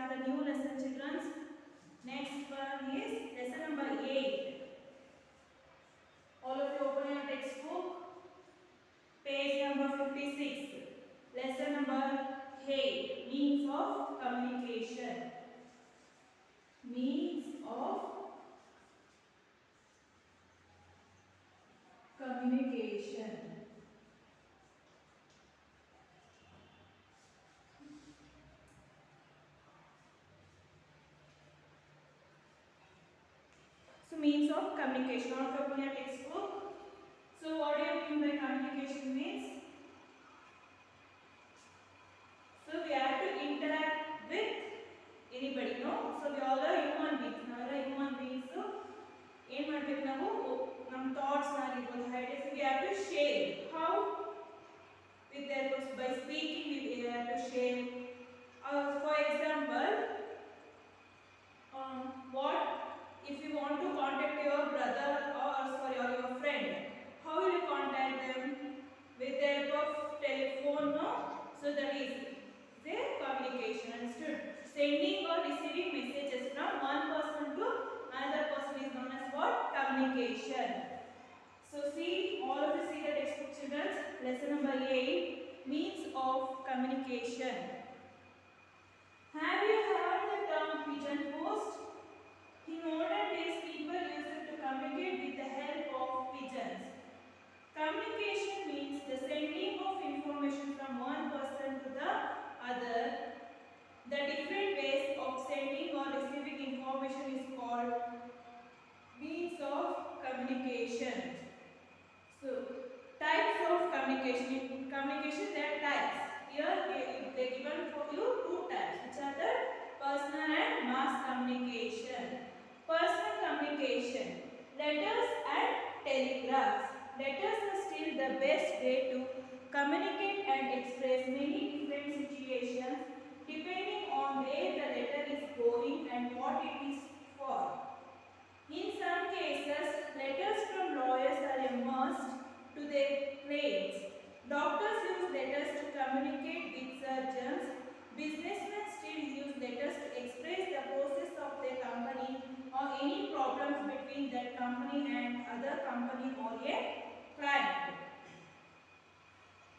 start the new lesson, children. Next one is lesson number 8. All of you open your textbook, page number 56. Lesson number 8, means of communication. Means of communication. So means of communication. All of you open your textbook. So what do you mean by communication means? So we have to interact with anybody, no? So we all are human beings. Now we are human beings. So ಏನು ಮಾಡಬೇಕು ನಾವು ನಮ್ಮ thoughts ಆಗಿರ್ಬೋದು ideas we have to share. How? With their by speaking we have to share. For example, what if you want to contact your brother or your friend, how will you contact them? With the help of telephone, no? So that is their communication. Understood? Sending or receiving messages from one person to another person is known as what? Communication. So see, all of you see the textbook, children. Lesson number 8, means of communication. Have you heard the term pigeon post? In olden days, people used to communicate with the help of pigeons. Communication means the sending of information from one person to the other. The different ways of sending or receiving information is called means of communication. So, types of communication. In communication, there are types. Here, they given for you 2 types, which are the personal and mass communication. Personal communication, letters and telegraphs. Letters are still the best way to communicate and express many different situations depending on where the letter is going and what it is for. In some cases, letters from lawyers are a must to their claims. Doctors use letters to communicate with surgeons. Businessmen still use letters to express the process of their company or any problems between that company and other company or a client.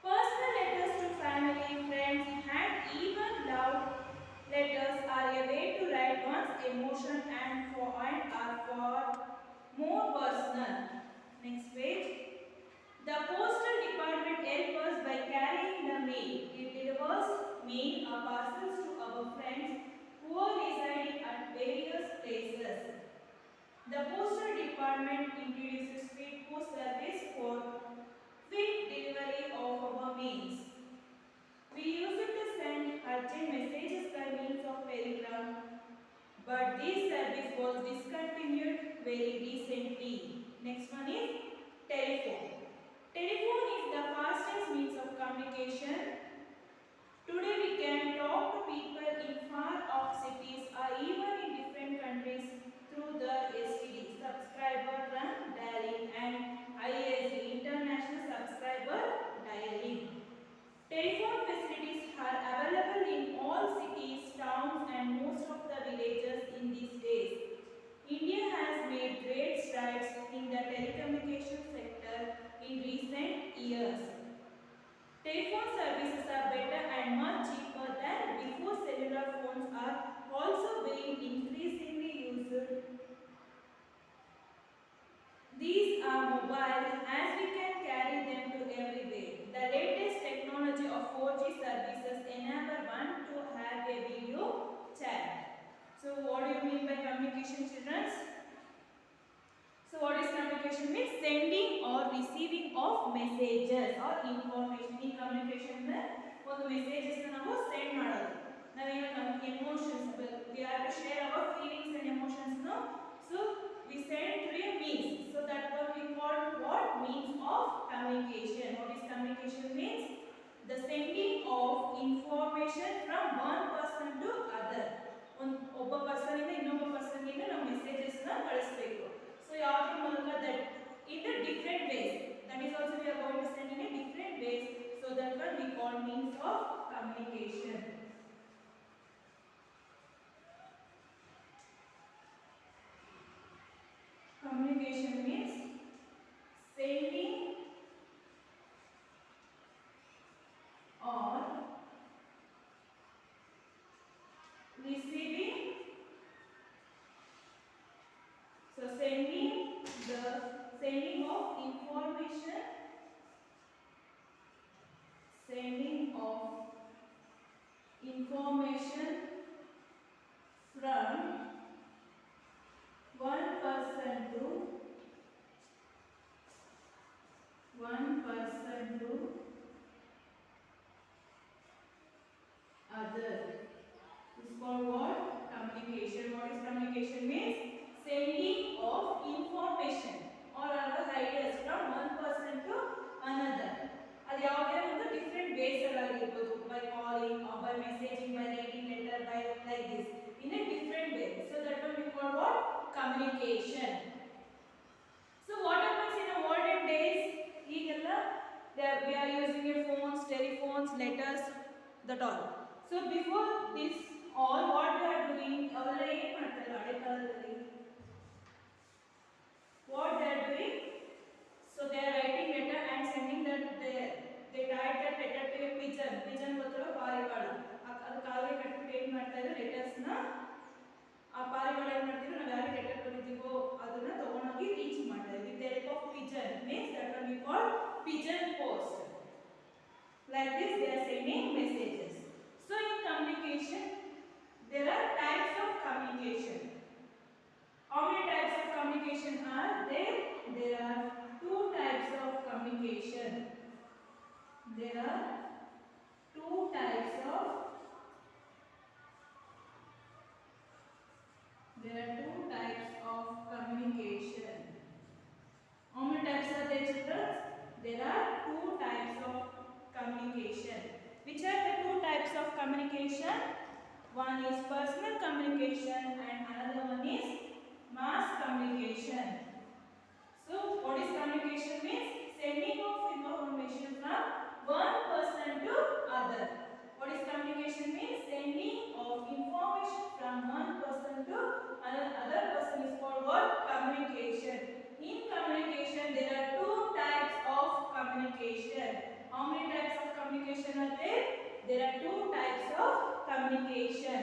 Personal letters to family, friends, and even love letters are a way to write one's emotion and are far more personal. Next page. The postal department helps us by carrying the mail. It delivers mail or parcels to our friends who are residing at various places. The postal department introduces speed post service for quick delivery of our mails. We use it to send urgent messages by means of telegram, but this service was discontinued very recently. Next one is telephone. Telephone is the fastest means of communication. Today we can talk to people in far off cities or even in different countries through the STD, subscriber dialing, and ISD, international subscriber dialing. Telephone facilities are available in all cities, towns, and most of the villages in these days. India has made great strides in the telecommunication sector in recent years. Telephone services are better and much cheaper than before. Cellular phones are also being increasingly used. These are mobile as we can carry them to everywhere. The latest technology of 4G services enable one to have a video chat. So what do you mean by communication, children? So what is communication means? Sending or receiving of messages or information. In communication ಒಂದು messages ನಾವು send ಮಾಡೋದು. ನಾವೇನು ನಮ್ಮ emotions we have to share our feelings and emotions, no? So we send through a means. So that what we call what? Means of communication. What is communication means? The sending of information from one person to other. ಒಬ್ಬ person ಇಂದ ಇನ್ನೊಬ್ಬ person ಗೆ ನಾವು messages ನ ಕಳಿಸಬೇಕು. So ಯಾವ್ದ್ರ ಮೂಲಕ that in the different ways. That is also we are going to send in a different ways. So that one we call means of communication. information from one person to other is called what? Communication. What is communication means? Sending of information or other ideas from one person to another. ಅದು ಯಾವುದೇ ಒಂದು different ways ಅಲ್ಲಿ ಆಗಿರಬಹುದು, by calling or by messaging, by writing letter, by like this in a different way. So that one we call what? Communication. So what happens in the olden days? ಈಗೆಲ್ಲ we are using your phones, telephones, letters, that all. So before this all what they are doing, ಅವರೆಲ್ಲ ಏನು ಮಾಡ್ತಾರೆ ಹಳೆ ಕಾಲದಲ್ಲಿ? What they are doing? So they are writing letter and sending that they type that letter to a pigeon. Pigeon ಗೊತ್ತಲ್ಲ ಪಾರಿವಾಳ. ಅದು ಕಾಲಿಗೆ ಕಟ್ಬಿಟ್ಟು ಏನು ಮಾಡ್ತಾ ಇದ್ದಾರೆ ಲೆಟರ್ಸ್ ನ ಆ ಪಾರಿವಾಳ ಏನು ಮಾಡ್ತಿದ್ರು ನಾವು ಯಾರಿಗೆ ಲೆಟರ್ ಬರೀತೀವೋ ಅದನ್ನ ತಗೊಂಡೋಗಿ ರೀಚ್ ಮಾಡ್ತಾರೆ. With the help of pigeon means that one we call pigeon post. Like this they are sending messages. So in communication there are types of communication. How many types of communication are there? There are two types of communication. There are two types of communication. How many types are there, children? There are two types of communication. Which are the two types of communication? One is personal communication and another one is mass communication. So what is communication means? Sending of information from one person to other. What is communication means? Sending of information from one person to another person is called what? Communication. In communication there are two types of communication. How many types of communication are there? There are two types of communication.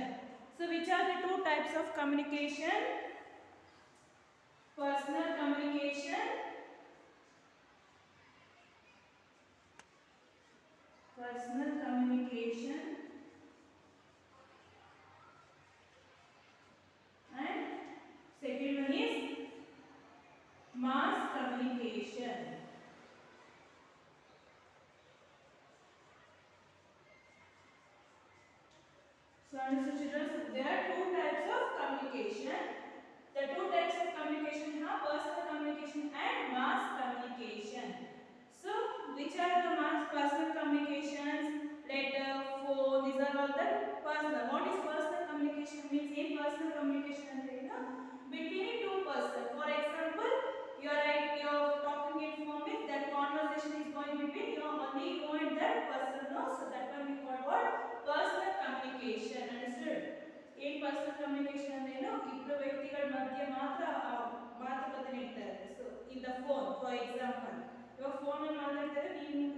So which are the two types of communication? Personal communication and second one is mass communication. So understood, children? There are two types of communication. The two types of communication are personal communication and mass communication. So which are the mass personal communications? Letter, phone, these are all the personal. What is personal communication means? In personal communication ಅಂದ್ರೆ ಏನು? Between two person. For example, you are talking in phone means that conversation is going between only you and that person. No? So that one we call what? Personal communication. Understood? In personal communication ಅಂದ್ರೆ ಏನು? ಇಬ್ಬರು ವ್ಯಕ್ತಿಗಳ ಮಧ್ಯೆ ಮಾತ್ರ ಮಾತುಕತೆ ನಡೀತಾ ಇರುತ್ತೆ. So in the phone, for example, ಇವಾಗ ಫೋನ್ ಅಲ್ಲಿ ಮಾತಾಡ್ತಾರೆ,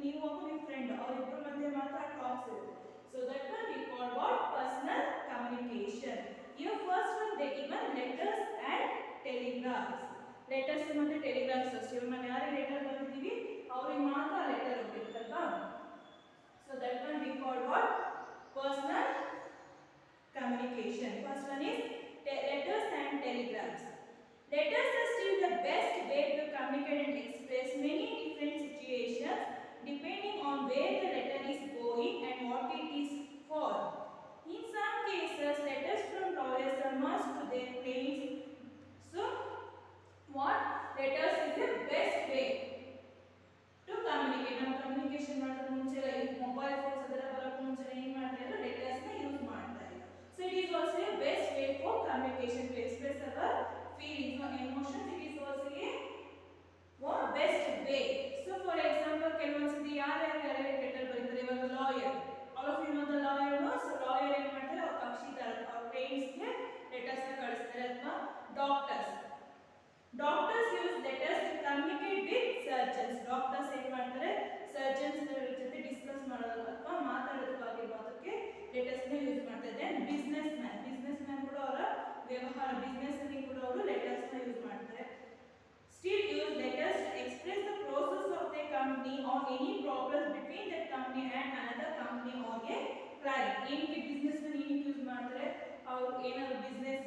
ನೀವು ಒಬ್ಬ ನಿಮ್ಮ ಫ್ರೆಂಡ್, ಅವರಿಬ್ಬರ ಮಧ್ಯೆ ಮಾತ್ರ ಟಾಕ್ಸ್ ಇರುತ್ತೆ. So that one we call what? Personal communication. Here first one they given letters and telegrams. Letters ಮತ್ತೆ telegrams ಅಷ್ಟೇ. ಇವಾಗ ನಾವು ಯಾರಿಗೆ ಲೆಟರ್ ಬರೆದಿದ್ದೀವಿ ಅವ್ರಿಗೆ ಮಾತ್ರ letter ಹೋಗಿರುತ್ತಲ್ವಾ? So that one we call what? Personal communication. First one is letters and telegrams. Letters are still the best way to communicate and express many different situations depending on where the letter is going and what it is for. In some cases, letters from lawyers are much to their claims. So, what? Letters is the best way to communicate. Now, communication ಮಾಡೋದು ಮುಂಚೆ mobile phones ಅದರ ಬರೋಕ್ಕೆ ಮುಂಚೆ ಏನು ಮಾಡ್ತಾರೆ? ಲೆಟರ್ಸ್ನ use ಮಾಡ್ತಾರೆ. So, it is also a best way for communication to express our feelings or emotions. It is also a best way. So for example, ಕೆಲವೊಂದ್ಸತಿ ಯಾರ್ಯಾರು letter ಬರೀತಾರೆ? ಇವಾಗ lawyer, all of you know the lawyer, no? So lawyer ಏನು ಮಾಡ್ತಾರೆ? ಅವ್ರ ಕಕ್ಷಿದಾರ ಅವ್ರ ಕ್ಲೈಂಟ್ಸ್ಗೆ ಲೆಟರ್ಸ್ನ ಕಳಿಸ್ತಾರೆ. ಅಥವಾ doctors use letters to communicate with surgeons. Doctors ಏನು ಮಾಡ್ತಾರೆ? ಸರ್ಜನ್ಸ್ ಜೊತೆ ಡಿಸ್ಕಸ್ ಮಾಡೋದು ಅಥವಾ ಮಾತಾಡೋದಕ್ಕಾಗಿರೋದಕ್ಕೆ ಲೆಟರ್ಸ್ನ ಯೂಸ್ ಮಾಡ್ತಾರೆ. ದೆನ್ ಬಿಸ್ನೆಸ್ ಮ್ಯಾನ್ ಕೂಡ ಅವರ ವ್ಯವಹಾರ ಬಿಸ್ನೆಸ್ ಅಲ್ಲಿ ಕೂಡ ಅವರು ಲೆಟರ್ಸ್ನ ಯೂಸ್ ಮಾಡ್ತಾರೆ. Still use letters to express the process of their company or any problems between that company and another company or a client ಏನಕ್ಕೆ business ನ ಏನಕ್ಕೆ ಯೂಸ್ ಮಾಡ್ತಾರೆ ಅವರು ಏನಾದ್ರು business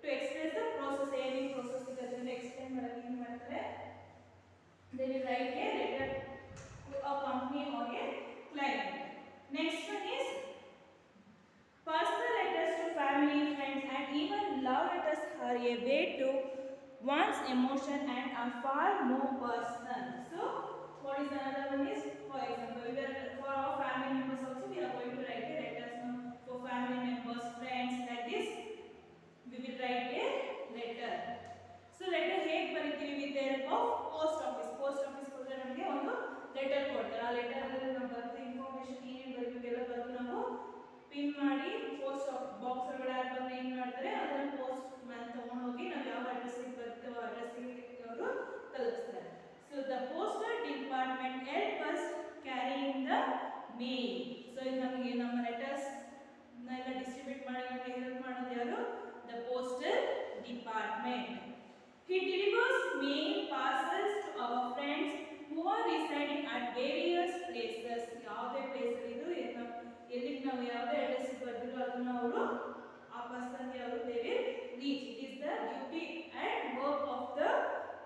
to express the process ಏನೇನು process ಇದೆ ಅದನ್ನ explain ಮಾಡಕ್ಕೆ ಏನು ಮಾಡ್ತಾರೆ they will write a letter to a company or a client. Next one is personal letters to family, friends, and even love letters are a way to one's emotion and are far more personal. So, what is another one is, for example, for our family members also we are going to write a letters now. For family members, friends, like this, we will write a letter. So, letter ಹೇಗೆ ಬರೀತೀವಿ with the help of post office. Post office ಹೋದ್ರೆ ನಮಗೆ ಒಂದು letter ಕೊಡ್ತಾರೆ. ಆ letter ಅಲ್ಲಿ ನಾವು ಬರ್ತ information ಏನೇನು ಬರಬೇಕೆಲ್ಲ ಬರೆದು ನಾವು ಪಿನ್ ಮಾಡಿ ಪೋಸ್ಟ್ ಬಾಕ್ಸ್ ಒಳಗಡೆ ಹಾಕಿದ್ರೆ ಏನು ಮಾಡ್ತಾರೆ ಅದನ್ನ ಪೋಸ್ಟ್ ಮ್ಯಾನ್ ತಗೊಂಡು ಹೋಗಿ ನಾವು ಯಾವ ಅಡ್ರೆಸ್ಸಿಗೆ ಬರ್ತೇವೋ ಅಡ್ರೆಸ್ಸಿಗೆ ಅವರು ತಲುಪಿಸ್ತಾರೆ. So the postal department help us carrying the mail. So ಇದು ನಮಗೆ ನಮ್ಮ ಲೆಟರ್ಸ್ ಎಲ್ಲ ಡಿಸ್ಟ್ರಿಬ್ಯೂಟ್ ಮಾಡಿ ನಮಗೆ ಹೆಲ್ಪ್ ಮಾಡೋದು ಯಾರು? The postal department. He delivers mail parcels to our friends who are residing at various places. ಯಾವುದೇ ಪ್ಲೇಸ್ ಇದು ಎಲ್ಲಿಗೆ ನಾವು ಯಾವುದೇ ಅಡ್ರೆಸ್ ಬರ್ದಿರೋ ಅದನ್ನ ಅವರು ಆ ಪರ್ಸನ್ಗೆ ಅವರು they will reach. It is the duty and work of the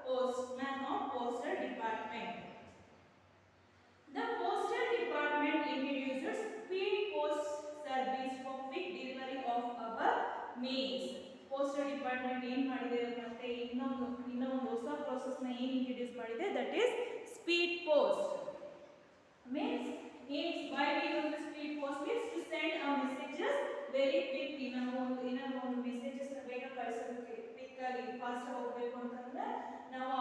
postman or postal department. The postal department introduces speed post service for quick delivery of our mails. Postal department ಏನು ಮಾಡಿದೆ ಮತ್ತೆ ಇನ್ನೊಂದು ಹೊಸ process ನ ಏನು introduce ಮಾಡಿದೆ, that is speed post. means why we use the speed post means to send our messages very quickly. ನಾವು ಒಂದು ಮೆಸೇಜಸ್ ನ ಬೇಗ ಕಳಿಸೋದಕ್ಕೆ ಕ್ವಿಕ್ ಆಗಿ ಫಾಸ್ಟ್ ಹೋಗಬೇಕು ಅಂತಂದ್ರೆ ನಾವು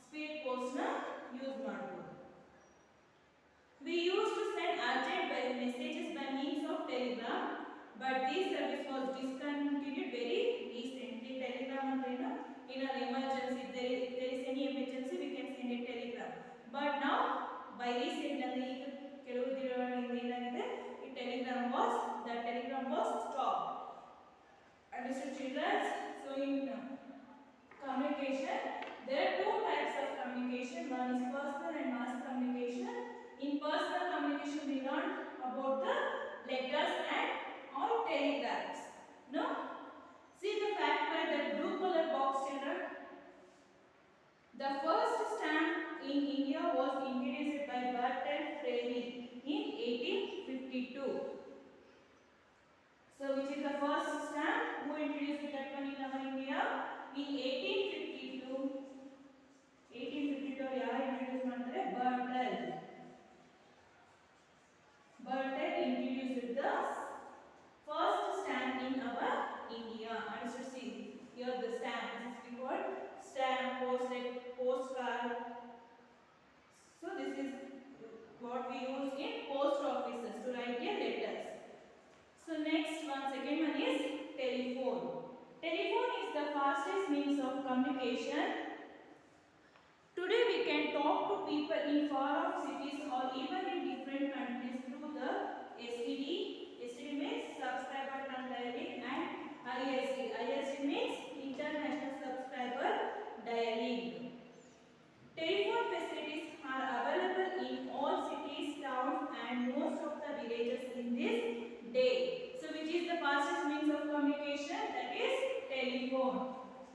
ಸ್ಪೀಡ್ ಪೋಸ್ಟ್ ನ ಯೂಸ್ ಮಾಡಬಹುದು. We used to send urgent messages by means of telegram, but this service was discontinued very recently. Telegram andrena in an emergency, if there is any emergency we can send a telegram, but now by recent ಅಂದ್ರೆ ಈಗ ಕೆಲವು ದಿನಗಳಿಂದ ಏನಾಗಿದೆ ಈ telegram was stopped. Understood children? So in communication there are two types of communication. One is personal and mass communication. In personal communication we learn about the letters and all telegrams. No? See the fact by that blue color box children. The first stamp in India was introduced by Bertel Frere in 1852. So which is the first stamp? Who introduced that one in our India? In 1852. 1852 ಯಾರು introduce ಮಾಡ್ತಾರೆ? Bertel introduced the first stamp in our India. And so see here the stamp. This is called stamp, postcard. So this is what we use in post offices to write their letters. So next one, second one is telephone. Telephone is the fastest means of communication. Today we can talk to people in far off cities or even in different countries through the STD. STD means subscriber dialing, and ISD. ISD means international subscriber dialing. Telephone facilities are available in all cities, towns and most of the villages in this day. So which is the fastest means of communication? That is telephone.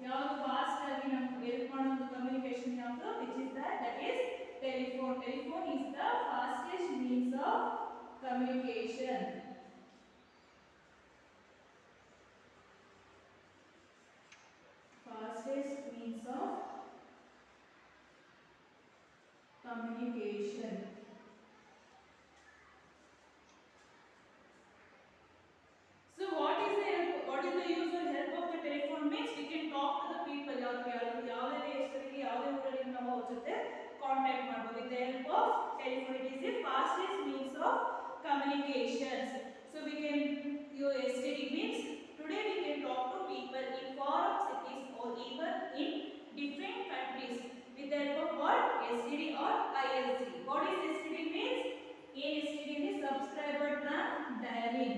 ಯಾವುದು fast ಆಗಿ ನಮಗೆ help ಮಾಡೋದು communication ಯಾವುದು? which is that is telephone. Telephone is the fastest means of communication. Fastest means of communication. So what is the use or help of the telephone means? We can talk to the people. ಯಾವುದೇ ದೇಶದಲ್ಲಿ ಯಾವುದೇ ಊರಲ್ಲಿ ನಾವು ಅವ್ರ ಜೊತೆ contact ಮಾಡಬಹುದು with the help of telephone. It is the fastest means of communications. So we can use STD means today we can talk to people in far off cities or even in different countries with the help of what? STD or ISD. What is STD means? STD means subscriber dialing.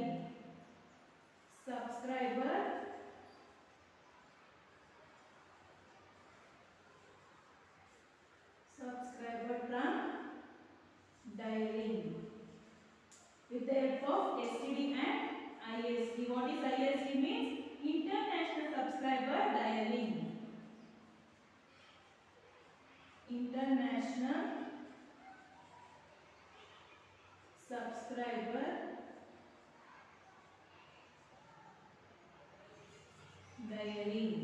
Subscriber dialing with the help ISD. What is ISD means? International Subscriber Dialing. International Subscriber Dialing.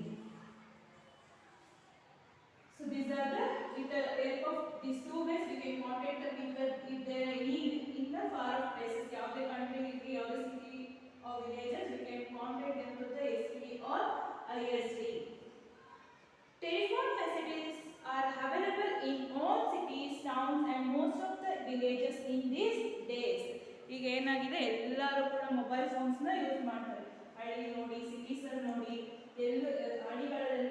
So these are with the help of these two ways we can contact the people if they are in the far off places. ಯಾವುದೇ country ಇರಲಿ ಯಾವುದೇ city or villages we can contact them through the STD or ISD. Telephone facilities are available in all cities, towns and most of the villages in these days. ಈಗ ಏನಾಗಿದೆ ಎಲ್ಲರೂ ಕೂಡ mobile phones ನ use ಮಾಡ್ತಾರೆ. ಹಳ್ಳಿ ನೋಡಿ cities ಅಲ್ಲಿ ನೋಡಿ ಎಲ್ಲೂ ಹಳ್ಳಿಗಳಲ್ಲೂ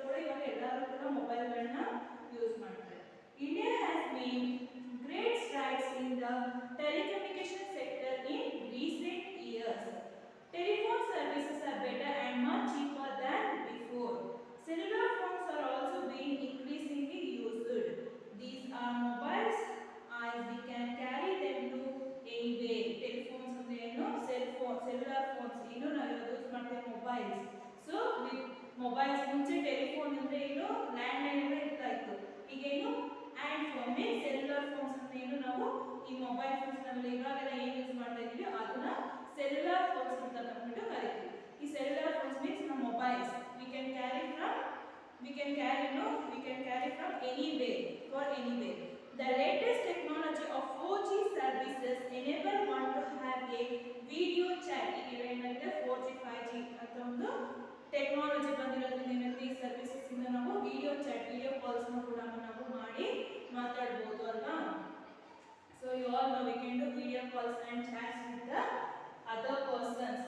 ಕೂಡ ಇವಾಗ ಎಲ್ಲರೂ ಕೂಡ ಮೊಬೈಲ್ಗಳನ್ನ ಯೂಸ್ ಮಾಡ್ತಾರೆ. India has made great strides in the telecommunication sector in recent years. Telephone services are better and much cheaper than before. Cellular phones are also being increasingly used. These are mobiles as we can carry them to anywhere. Telephones ಅಂದ್ರೇನು? cellular phones ಏನು ನಾವು use ಮಾಡ್ತೇವೆ mobiles. So mobiles ಮುಂಚೆ telephone ಅಂದ್ರೆ ಏನು land line ಎಲ್ಲ ಇರ್ತಾ ಇತ್ತು. ಈಗೇನು and phone means cellular phones ಅಂತ ಏನು ನಾವು ಈ ಮೊಬೈಲ್ ಫೋನ್ಸ್ ನಲ್ಲಿ ಇವಾಗೆಲ್ಲ ಏನು ಯೂಸ್ ಮಾಡ್ತಾ ಇದೀವಿ ಅದನ್ನ ಸೆಲ್ಯುಲರ್ ಫೋನ್ಸ್ ಅಂತ ಅಂದ್ಬಿಟ್ಟು ಕರಿತೀವಿ. ಈ ಸೆಲ್ಯುಲರ್ ಫೋನ್ಸ್ ಮೀನ್ಸ್ ನಮ್ಮ mobiles we can carry from anywhere for anywhere. The latest technology of 4G services enable one to have a video chat. ಈಗ ಏನಾಗಿದೆ 4G 5G ಅಂತ ಒಂದು ಟೆಕ್ನಾಲಜಿ ಬಂದಿರೋದ್ರಿಂದ ಏನಾಗುತ್ತೆ ಈ ಸರ್ವಿಸಸ್ ಇಂದ ನಾವು ವಿಡಿಯೋ ಕಾಲ್ಸ್ ಕೂಡ ನಾವು ಮಾಡಿ ಮಾತಾಡಬಹುದು ಅಲ್ವಾ. So you all know we can do video calls and chats with the other persons.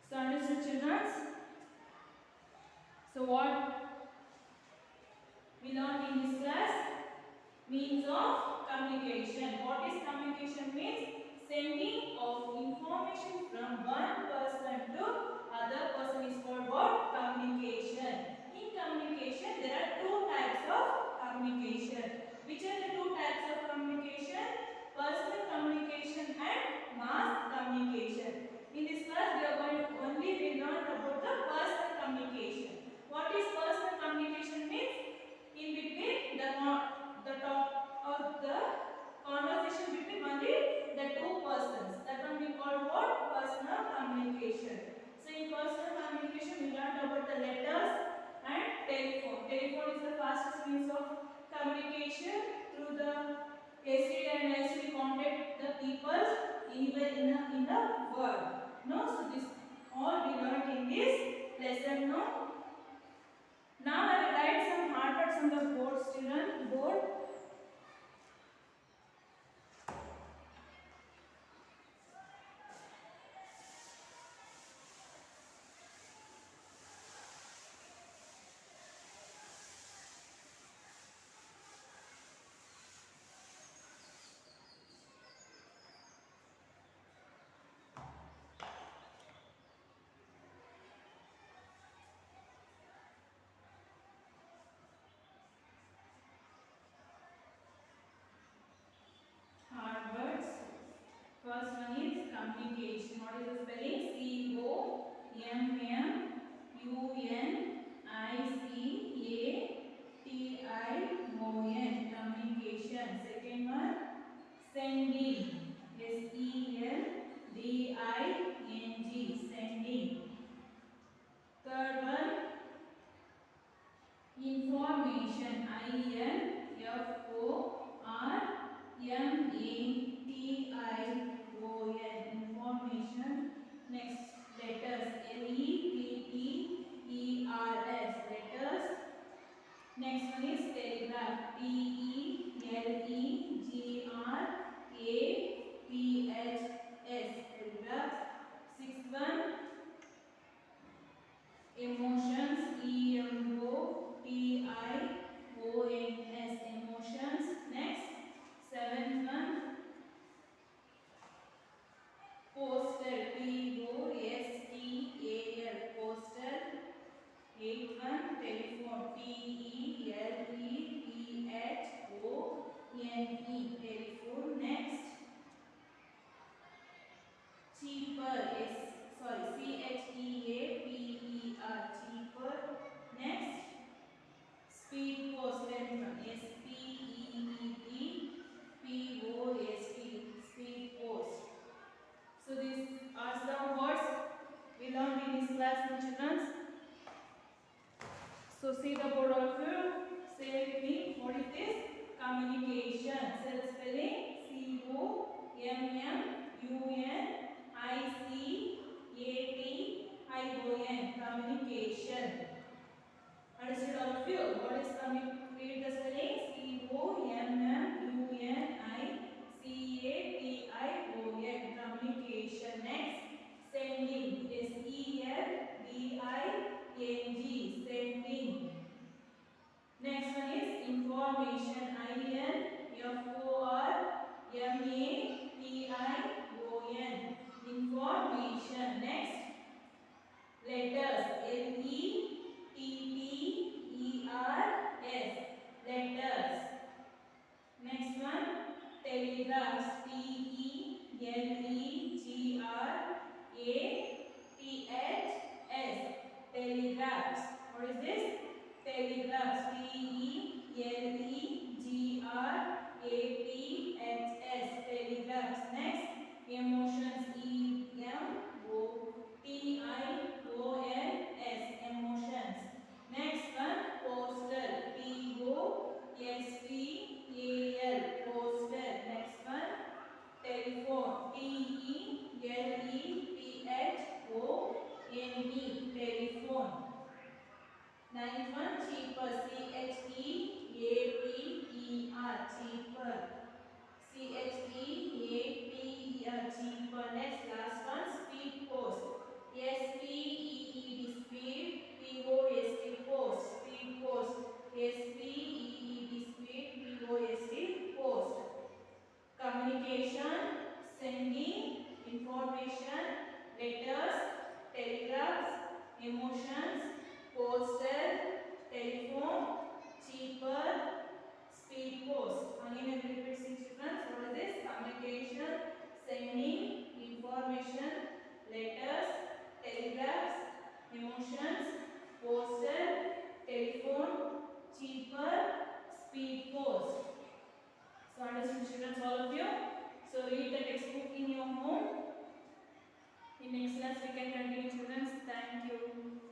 So understood children? So what we learned in this class? Means of communication. What is communication means? Sending of information from one person to other person is called what? Communication. In communication there are two types of communication. Which are the two types of communication? Personal communication and mass communication. In this class we are going to only learn about the personal communication. What is personal communication means? In between the talk or the conversation between only the two persons. That one we call what? Personal communication. So in personal communication we learned about the letters and telephone. Telephone is the fastest means of communication. Through the STD and ISTD we contact the people anywhere in the world. No, so this all we learned in this lesson. No. Now I will write some hard words on the board, children. Board. Hard words. First one is communication. What is the spelling? COMMUNICATION. Communication. Second one, sending. SENDING. Sending. Third one, information. INFORMATION. Information. Next, letters. LETTERS. Letters. Next one is telegraph. TELEGRAPHS. Telegraph. Sixth one, emotions. EMOTIONS. Emotions. Next, seventh one, postal. POSTAL. Postal. Eighth one, telephone. TELEPHONE. Telephone. Next, cheap. information. I-N-F-O-R-M-A-T-I-O-N. Information. Next, letters. L-E-T-T-E-R-S. Letters. Next one, telegraphs. T-E-L-E-G-R-A-P-H-S. Telegraphs. What is this? Telegraphs. T-E-L-E-G-R-A-P-H-S. Telegraphs. Next, emotions. E-M-O-T-I-O-N-S. Emotions. Next one, postal. P-O-S-T-A-L. Postal. Next one, telephone. T-E-L-E-P-H-O-N-E. Telephone. Ninth one, cheaper. C-H-E-A-P-E-R. Cheaper. C-H-E-A-P-E-R. Cheaper. Next, last one, speed post. S-P-E-E-D. Speed. P-O-S-T. Post. Speed post. S-P-E-E-D. Speed. P-O-S-T. Post. Communication, sending information, letters, telegraphs, emotions, postal, telephone, cheaper, speed post. Again, I will repeat 6 children. What is this? Communication, sending information, letters, telegraphs, emotions, postal, telephone, cheaper, speed post. So understood children, all of you. So read the textbook in your home. In next class we can continue children. Thank you.